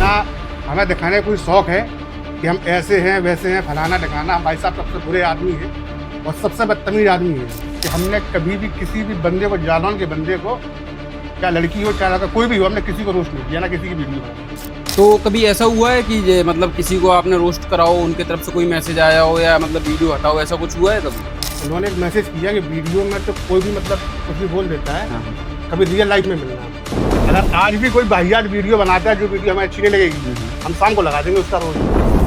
ना हमें दिखाने का कोई शौक है कि हम ऐसे हैं वैसे हैं फलाना ठिकाना। हम भाई साहब सबसे बुरे आदमी हैं और सबसे बदतमीज आदमी हैं कि हमने कभी भी किसी भी बंदे को, जालौन के बंदे को, चाहे लड़की हो चाहे लड़का, कोई भी हो, हमने किसी को रोस्ट नहीं किया, ना किसी की वीडियो बनाई। तो कभी ऐसा हुआ है कि ये मतलब किसी को आपने रोस्ट करा हो, उनकी तरफ से कोई मैसेज आया हो या मतलब वीडियो हटाओ, ऐसा कुछ हुआ है कभी? उन्होंने एक मैसेज किया कि वीडियो में तो कोई भी मतलब कुछ भी बोल देता है, हाँ, कभी रियल लाइफ में मिलना। अगर आज भी कोई वाहियात वीडियो बनाता है जो वीडियो हमें अच्छी नहीं लगेगी, हम शाम को लगा देंगे उसका रोज।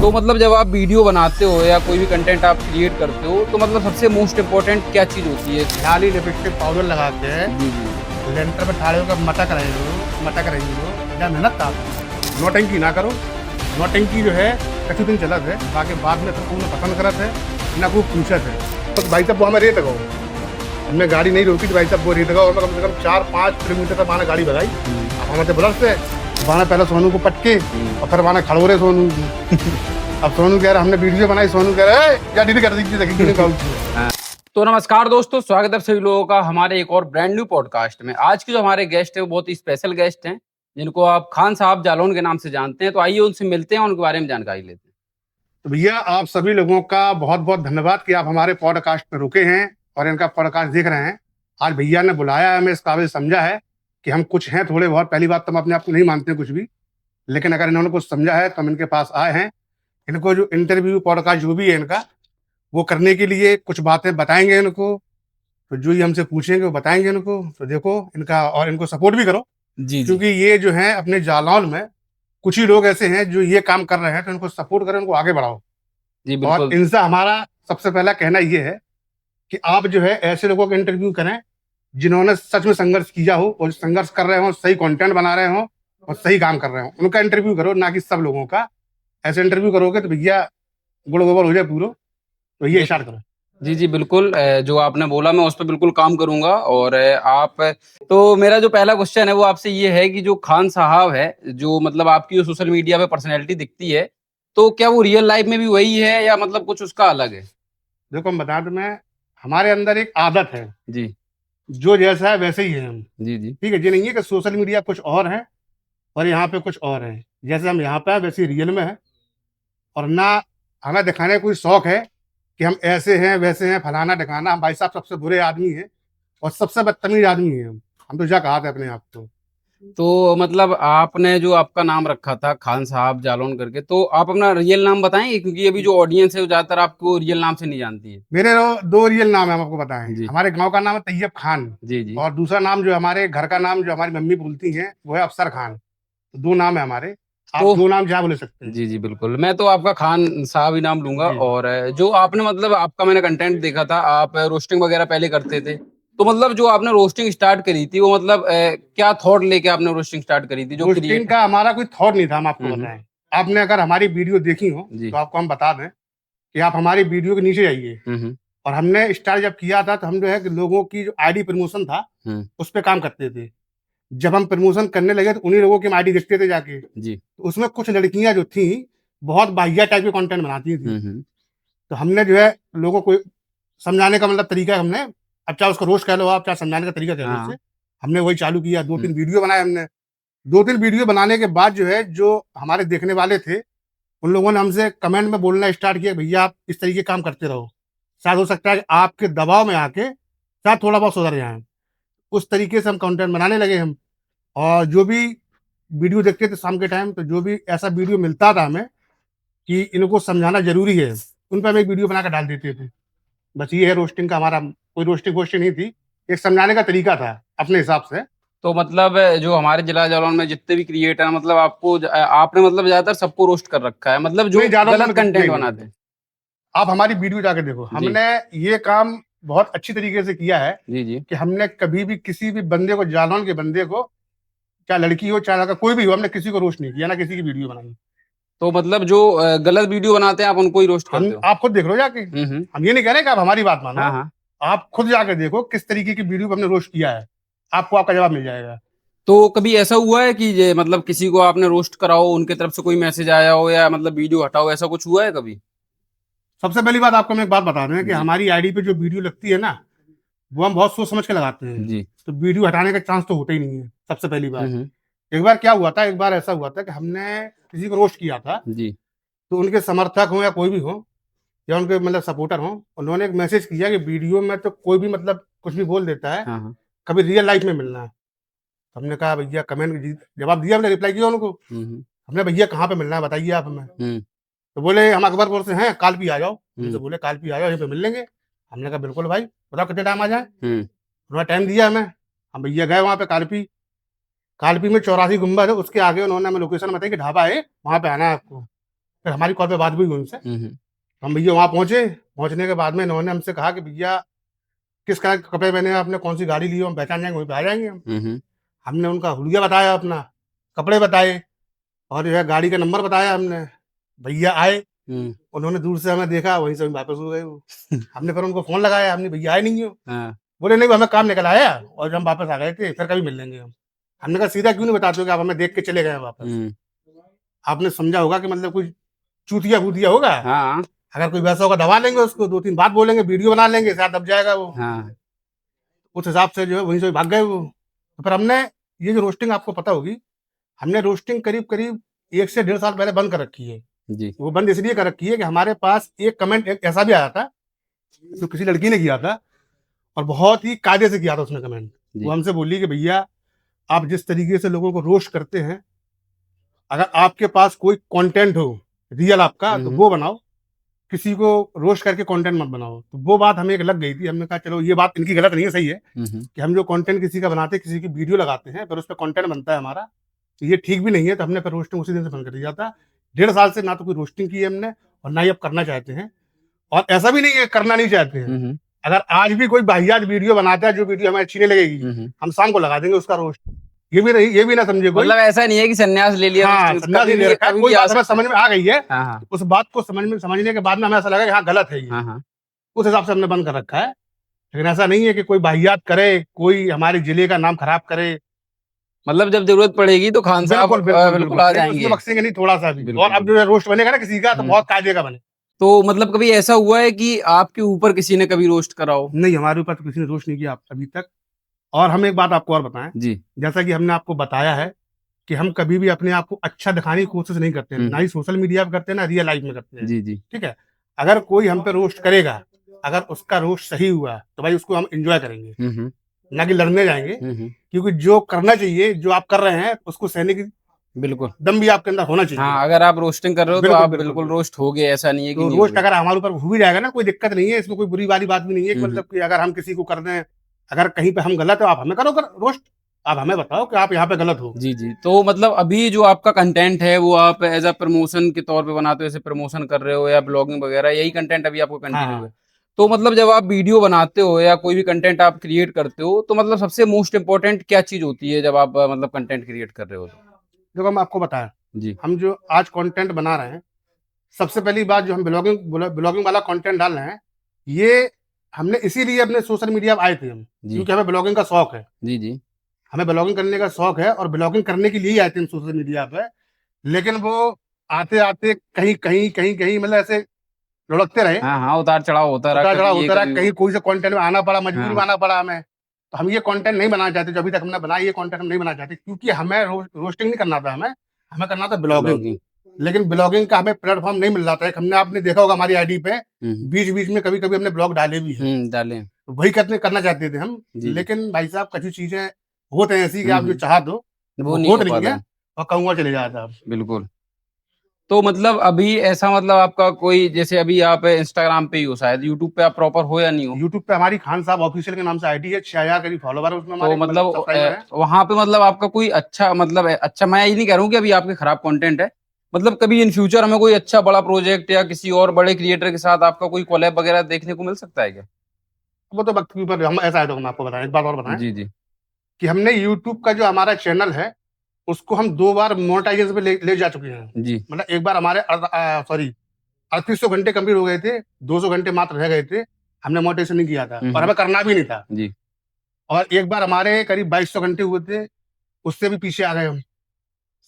तो मतलब जब आप वीडियो बनाते हो या कोई भी कंटेंट आप क्रिएट करते हो तो मतलब सबसे मोस्ट इम्पोर्टेंट क्या चीज़ होती है? खाली लिपस्टिक पाउडर लगा के जी जी। लेंटर पर ठाड़े होकर मटक रही हो, क्या मेहनत था। नौटंकी ना करो। नौटंकी जो है कछु दिन चलत है, बाकी बाद में तो उन्हें पसंद करत है ना खूब पूछत है। तो भाई साहब वो हमें रेत गो, हमने गाड़ी नहीं रोकी तो भाई साहब वो रेत गो, और कम से कम 4-5 किलोमीटर तक माना गाड़ी भगाई। अब हमें तो ब्लड से वहाँ पहले सोनू को पटके और फिर वहाँ खड़ोरे सोनू। अब सोनू कह रहा हमने वीडियो बनाई, सोनू कह रहा है या डिलीट कर दीजिए। तो नमस्कार दोस्तों, स्वागत है सभी लोगों का हमारे एक और ब्रांड न्यू पॉडकास्ट में। आज के जो हमारे गेस्ट हैं वो बहुत ही स्पेशल गेस्ट हैं, जिनको आप खान साहब जालौन के नाम से जानते हैं। तो आइए उनसे मिलते हैं और उनके बारे में जानकारी लेते हैं। तो भैया आप सभी लोगों का बहुत बहुत धन्यवाद कि आप हमारे पॉडकास्ट पर रुके हैं और इनका पॉडकास्ट देख रहे हैं। आज भैया ने बुलाया है, हमें इस काबिल समझा है कि हम कुछ हैं थोड़े बहुत। पहली बात तो हम अपने आप को नहीं मानते कुछ भी, लेकिन अगर इन्होंने कुछ समझा है तो हम इनके पास आए हैं। इनको जो इंटरव्यू पॉडकास्ट जो भी है इनका, वो करने के लिए कुछ बातें बताएंगे इनको। तो जो ये हमसे पूछेंगे वो बताएंगे इनको। तो देखो इनका, और इनको सपोर्ट भी करो, जी जी क्योंकि ये जो है अपने जालौन में कुछ ही लोग ऐसे हैं जो ये काम कर रहे हैं, तो इनको सपोर्ट करो, इनको आगे बढ़ाओ। जी और बिल्कुल। इनसे हमारा सबसे पहला कहना ये है कि आप जो है ऐसे लोगों का इंटरव्यू करें जिन्होंने सच में संघर्ष किया हो और संघर्ष कर रहे हो, सही कंटेंट बना रहे हो और सही काम कर रहे हो, उनका इंटरव्यू करो, ना कि सब लोगों का। ऐसे इंटरव्यू करोगे तो भैया गुड़ गोबर हो जाए पूरा। तो ये स्टार्ट करो। जी जी बिल्कुल। जो आपने बोला मैं उस पर बिल्कुल काम करूंगा। और आप, तो मेरा जो पहला क्वेश्चन है वो आपसे ये है कि जो खान साहब है, जो मतलब आपकी जो सोशल मीडिया पे पर्सनैलिटी दिखती है, तो क्या वो रियल लाइफ में भी वही है या मतलब कुछ उसका अलग है? देखो हम बता दूं, मैं हमारे अंदर एक आदत है, जी जो जैसा है वैसे ही है हम। जी जी। ठीक है, ये नहीं है कि सोशल मीडिया कुछ और है और यहाँ पे कुछ और है। जैसे हम यहाँ पे है वैसे रियल में है। और ना हमें दिखाने का कोई शौक है कि हम ऐसे हैं वैसे हैं फलाना ठिकाना। हम भाई साहब सबसे बुरे आदमी हैं और सबसे बदतमीज आदमी हैं हम तो जा कहा था अपने आप को। तो मतलब आपने जो आपका नाम रखा था खान साहब जालौन करके, तो आप अपना रियल नाम बताएंगे, क्योंकि अभी जो ऑडियंस है वो ज्यादातर आपको रियल नाम से नहीं जानती है। मेरे दो रियल नाम है, हम आपको बताएं। जी हमारे गांव का नाम है तैयब खान, जी जी। और दूसरा नाम जो हमारे घर का नाम जो हमारी मम्मी बोलती हैं वो है अफसर खान। तो दो नाम है हमारे। आप तो दो नाम जहाँ बोले सकते हैं। जी जी बिल्कुल, मैं तो आपका खान साहब ही नाम लूंगा। जी। और जो आपने मतलब आपका मैंने कंटेंट देखा था, आप रोस्टिंग वगैरह पहले करते थे, तो मतलब जो आपने रोस्टिंग स्टार्ट करी थी वो मतलब क्या थॉट लेके आपने रोस्टिंग स्टार्ट करी थी जो रोस्टिंग क्रिएट? का हमारा कोई थॉट नहीं था, हम आपको हम्म। बताएं। आपने अगर हमारी वीडियो देखी हो जी। तो आपको हम बता दें कि आप हमारी वीडियो के नीचे जाइए। हम्म। और हमने स्टार्ट जब किया था तो हम जो है कि लोगों की जो आईडी प्रमोशन था हम्म। उस पर काम करते थे। जब हम प्रमोशन करने लगे तो उन्हीं लोगों की हम आईडी देखते थे जाके। जी। तो उसमें कुछ लड़कियां जो थी बहुत बाहिया टाइप के कंटेंट बनाती थी। हम्म। तो हमने जो है लोगों को समझाने का मतलब तरीका, हमने, अब चाहे उसको रोस्ट कह लो, आप चाहे समझाने का तरीका कह लो हाँ। उससे, हमने वही चालू किया। दो हम्म। तीन वीडियो बनाए हमने। दो तीन वीडियो बनाने के बाद जो है जो हमारे देखने वाले थे उन लोगों ने हमसे कमेंट में बोलना स्टार्ट किया, भैया आप इस तरीके काम करते रहो, शायद हो सकता है कि आपके दबाव में आके शायद थोड़ा बहुत सुधर जाए। उस तरीके से हम कंटेंट बनाने लगे हम। और जो भी वीडियो देखते थे शाम के टाइम, तो जो भी ऐसा वीडियो मिलता था हमें कि इनको समझाना जरूरी है, उन पर हम एक वीडियो बनाकर डाल देते थे। बस ये है रोस्टिंग का हमारा। कोई रोस्टिंग वोस्टिंग नहीं थी, एक समझाने का तरीका था अपने हिसाब से। तो मतलब जो हमारे जिला जालौन में जितने भी क्रिएटर हैं, मतलब आपने मतलब ज्यादातर सबको रोस्ट कर रखा है, मतलब जो नहीं, ज्यादा गलत कंटेंट नहीं नहीं, बनाते हैं। आप हमारी वीडियो जाके देखो। जी हमने ये काम बहुत अच्छी तरीके से किया है जी जी। कि हमने कभी भी किसी भी बंदे को, जालौन के बंदे को, चाहे लड़की हो चाहे लड़का, कोई भी हो, हमने किसी को रोस्ट नहीं किया, ना किसी की वीडियो बनाई। तो मतलब जो गलत वीडियो बनाते हैं आप उनको ही रोस्ट करते हम, हो? आप खुद देख लो जाके। हम्म। हम ये नहीं कह रहे कि आप हमारी बात मानो, हाँ हाँ। आप खुद जाके देखो किस तरीके की वीडियो हमने रोस्ट किया है, आपको आपका जवाब मिल जाएगा। तो कभी ऐसा हुआ है कि ये मतलब किसी को आपने रोस्ट करा हो, उनके तरफ से कोई मैसेज आया हो या मतलब वीडियो हटाओ, ऐसा कुछ हुआ है कभी? सबसे पहली बात आपको हम एक बात बता रहे हैं कि जी हमारी आईडी पे जो वीडियो लगती है ना, वो हम बहुत सोच समझ के लगाते हैं। जी। तो वीडियो हटाने का चांस तो होता ही नहीं है, सबसे पहली बात। हम्म। एक बार क्या हुआ था, एक बार ऐसा हुआ था कि हमने किसी को रोस्ट किया था, जी। तो उनके समर्थक हों या कोई भी हो या उनके मतलब सपोर्टर हों, उन्होंने एक मैसेज किया कि वीडियो में तो कोई भी मतलब कुछ भी बोल देता है, हाँ, हाँ। कभी रियल लाइफ में मिलना है। तो हमने कहा भैया कमेंट जवाब दिया, हमने रिप्लाई किया उनको, हुँ, हुँ। हमने भैया कहाँ पे मिलना है बताइए आप हमें। हुँ, तो बोले हम अकबरपुर से हैं, कालपी आ जाओ। हुँ, हमसे बोले कालपी आ जाओ, यहीं पे मिल लेंगे। हमने कहा बिल्कुल भाई, बताओ कितने टाइम आ जाएँ? हुँ, उन्होंने टाइम दिया हमें, हम भैया गए वहाँ पे कालपी। कालपी में 84 गुंबद है, उसके आगे उन्होंने हमें लोकेशन बताई कि ढाबा है, वहाँ पे आना है आपको। फिर हमारी कॉल पे बात भी हुई उनसे। हुँ, हुँ, हम भैया वहाँ पहुँचे, पहुँचने के बाद में इन्होंने हमसे कहा कि भैया किस कलर के कपड़े पहने हैं आपने, कौन-सी गाड़ी ली हो, हम पहचान जाएँगे, वहीं पे आ जाएँगे हम। हुँ, हुँ, हमने उनका हुलिया बताया अपना, कपड़े बताए और जो है गाड़ी का नंबर बताया हमने। भैया आए, हुँ। उन्होंने दूर से हमें देखा, वहीं से वापस हो गए वो। हमने फिर उनको फ़ोन लगाया, हमने भैया आए नहीं हो? हाँ, बोले नहीं हमें काम निकल आया और हम वापस आ गए थे, फिर कभी मिल लेंगे हम। हमने कहा सीधा क्यों नहीं बताते हो कि आप हमें देख के चले गए हैं वापस? हुँ। आपने समझा होगा कि मतलब कोई चूतिया-फूतिया होगा, हाँ, अगर कोई वैसा होगा दबा लेंगे उसको, 2-3 बात बोलेंगे, वीडियो बना लेंगे, शायद दब जाएगा वो। हाँ। उस हिसाब से जो है वहीं से भाग गए वो। तो फिर हमने ये जो रोस्टिंग आपको पता होगी, हमने रोस्टिंग करीब-करीब 1 से डेढ़ साल पहले बंद कर रखी है। जी। वो बंद इसलिए कर रखी है कि हमारे पास एक कमेंट एक ऐसा भी आया था, जो किसी लड़की ने किया था और बहुत ही कायदे से किया था उसने कमेंट। वो जी। हमसे बोली कि भैया आप जिस तरीके से लोगों को रोस्ट करते हैं, अगर आपके पास कोई कंटेंट हो रियल आपका हुँ, तो हुँ। वो बनाओ, किसी को रोस्ट करके कंटेंट मत बनाओ। तो वो बात हमें एक लग गई थी, हमने कहा चलो ये बात इनकी गलत नहीं है, सही है हुँ, हुँ। कि हम जो कंटेंट किसी का बनाते हैं, किसी की वीडियो लगाते हैं, फिर उसपे कंटेंट बनता है हमारा, तो ये ठीक भी नहीं है, तो हमने फिर रोस्टिंग उसी दिन से बंद कर दिया था। डेढ़ साल से ना तो कोई रोस्टिंग की है हमने और ना ही अब करना चाहते हैं और ऐसा भी नहीं है करना नहीं चाहते हैं। हुँ, हुँ। अगर आज भी कोई वाहियात वीडियो बनाता है, जो वीडियो हमें अच्छी नहीं लगेगी, हुँ, हुँ। हम शाम को लगा देंगे उसका रोस्ट। ये भी ना समझे कोई। मतलब ऐसा नहीं है कि संन्यास ले लिया हाँ, रोस्टिंग से, संन्यास कभी नहीं ले भी रखा है, कभी कोई भी आ बात हमें सकता है। समझ में आ गई है, हाँ, हाँ। उस बात को समझने के बाद में हमें ऐसा लगा कि हाँ, गलत है ये। हाँ, हाँ। उस हिसाब से हमने बंद कर रखा है। लेकिन ऐसा नहीं है कि कोई वाहियात करे, कोई हमारे जिले का नाम खराब करे। मतलब जब ज़रूरत पड़ेगी तो खान साहब बिल्कुल आ नहीं, उसमें जाएँगे। बख्शेंगे नहीं थोड़ा-सा भी और बिल्कुल, अब जो बिल्कुल। है रोस्ट बनेगा ना किसी का तो हुँ। बहुत कायदे का बने। तो मतलब कभी ऐसा हुआ है कि आपके ऊपर किसी ने कभी रोस्ट करा हो? नहीं, हमारे ऊपर तो किसी ने रोस्ट नहीं किया अभी तक। और हम एक बात आपको और बताएँ, जी। जैसा कि हमने आपको बताया है कि हम कभी भी अपने आप को अच्छा दिखाने की कोशिश नहीं करते हैं, हुँ, ना हुँ। ही सोशल मीडिया पे करते हैं, ना रियल लाइफ में करते हैं, जी, जी। ठीक है? अगर कोई हम पे रोस्ट करेगा, अगर उसका रोस्ट सही हुआ, तो भाई उसको हम एन्जॉय करेंगे, हुँ, हुँ। ना कि लड़ने जाएँगे, हुँ, हुँ। क्योंकि जो करना चाहिए, जो आप कर रहे हैं, उसको सहने की बिल्कुल। दम भी आपके अंदर होना चाहिए। हाँ, अगर आप रोस्टिंग कर रहे हो तो बिल्कुल, आप बिल्कुल, बिल्कुल बिल्कुल। रोस्ट होगे, ऐसा नहीं है कि तो नहीं रोस्ट होगे। अगर हमारे ऊपर हो भी जाएगा ना, कोई दिक्कत नहीं है, इसमें कोई बुरी वाली बात भी नहीं है कि हुँ, हुँ। मतलब कि अगर हम किसी को कर दें, अगर कहीं पे हम गलत हो, आप हमें करो कर रोस्ट, आप हमें बताओ कि आप यहाँ पे गलत हो। जी, जी। तो मतलब अभी जो आपका कंटेंट है वो आप एज़ अ प्रमोशन के तौर पे बनाते हो, जैसे प्रमोशन कर रहे हो या ब्लॉगिंग वगैरह, यही कंटेंट अभी आपको हाँ, कंटिन्यू है। हाँ। तो मतलब जब आप वीडियो बनाते हो या कोई भी कंटेंट आप क्रिएट करते हो, तो मतलब सबसे मोस्ट इम्पोर्टेंट क्या चीज़ होती है जब आप मतलब कंटेंट क्रिएट कर रहे हो तो? देखो हम आपको बताएँ, जी, हम जो आज कंटेंट बना रहे हैं, सबसे पहली बात जो हम ब्लॉगिंग वाला कंटेंट डाल रहे हैं, ये हमने इसीलिए अपने सोशल मीडिया पे आए थे हम, जी। क्योंकि हमें ब्लॉगिंग का शौक है। जी, जी। हमें ब्लॉगिंग करने का शौक है और ब्लॉगिंग करने के लिए ही आए थे हम सोशल मीडिया पे। लेकिन वो आते-आते कहीं मतलब ऐसे लुढ़कते रहे, हाँ, हाँ, उतार-चढ़ाव होता रहा, उतार-चढ़ाव कभी ये होता रहा, कभी वो। कहीं कोई से कंटेंट में आना पड़ा, मजबूरी में हाँ, आना पड़ा हमें। तो हम ये कंटेंट नहीं बनाना चाहते, जो अभी तक हमने बनाया ये कंटेंट हम नहीं बनाना चाहते क्योंकि हमें रोस्टिंग नहीं करना था हमें, हमें करना था ब्लॉगिंग। ब्लॉगिंग। लेकिन ब्लॉगिंग का हमें प्लेटफ़ॉर्म नहीं मिल रहा था। एक हमने आपने देखा होगा हमारी आईडी पे, हुँ, हुँ। बीच-बीच में कभी-कभी हमने ब्लॉग डाले भी हैं। हुँ, डालें। तो वही करने करना चाहते थे हम, जी, जी। लेकिन भाई साहब कुछ चीज़ें होत हैं ऐसी कि हुँ, आप जो हुँ। चाहत हो, वो वो नहीं होत हो नहीं पाता है है। और कहूँगा चले जाता अब। बिल्कुल। तो मतलब अभी ऐसा मतलब आपका कोई जैसे अभी आप इंस्टाग्राम पे ही हो शायद, यूट्यूब पे आप प्रॉपर हो या नहीं हो? यूट्यूब पे हमारी खान साहब ऑफिशियल के नाम से आईडी है, 6000 करीब फॉलोवर है उसमें तो हमारे मतलब मतलब सब्सक्राइबर हैं। वहाँ पे मतलब आपका कोई अच्छा मतलब अच्छा मैं ये नहीं कह रहा हूँ कि अभी आपके खराब कंटेंट है। मतलब कभी इन फ्यूचर हमें कोई अच्छा बड़ा प्रोजेक्ट या किसी और बड़े क्रिएटर के साथ आपका कोई कोलैब वगैरह देखने को मिल सकता है क्या? वो तो वक़्त के ऊपर हम ऐसा है तो हम आपको बताएँ, एक बात और बताएँ जी, जी। कि हमने यूट्यूब का जो हमारा चैनल है, उसको हम 2 बार मोनेटाइज़ेशन पे ले ले जा चुके हैं। जी। मतलब एक बार हमारे 3800 घंटे कंप्लीट हो गए थे, 200 घंटे मात्र रह गए थे, हमने मोनेटाइज़ेशन नहीं किया था हुँ, और हुँ। हमें करना भी नहीं था। जी। और एक बार हमारे करीब 2200 घंटे हुए थे, उससे भी पीछे आ गए हम।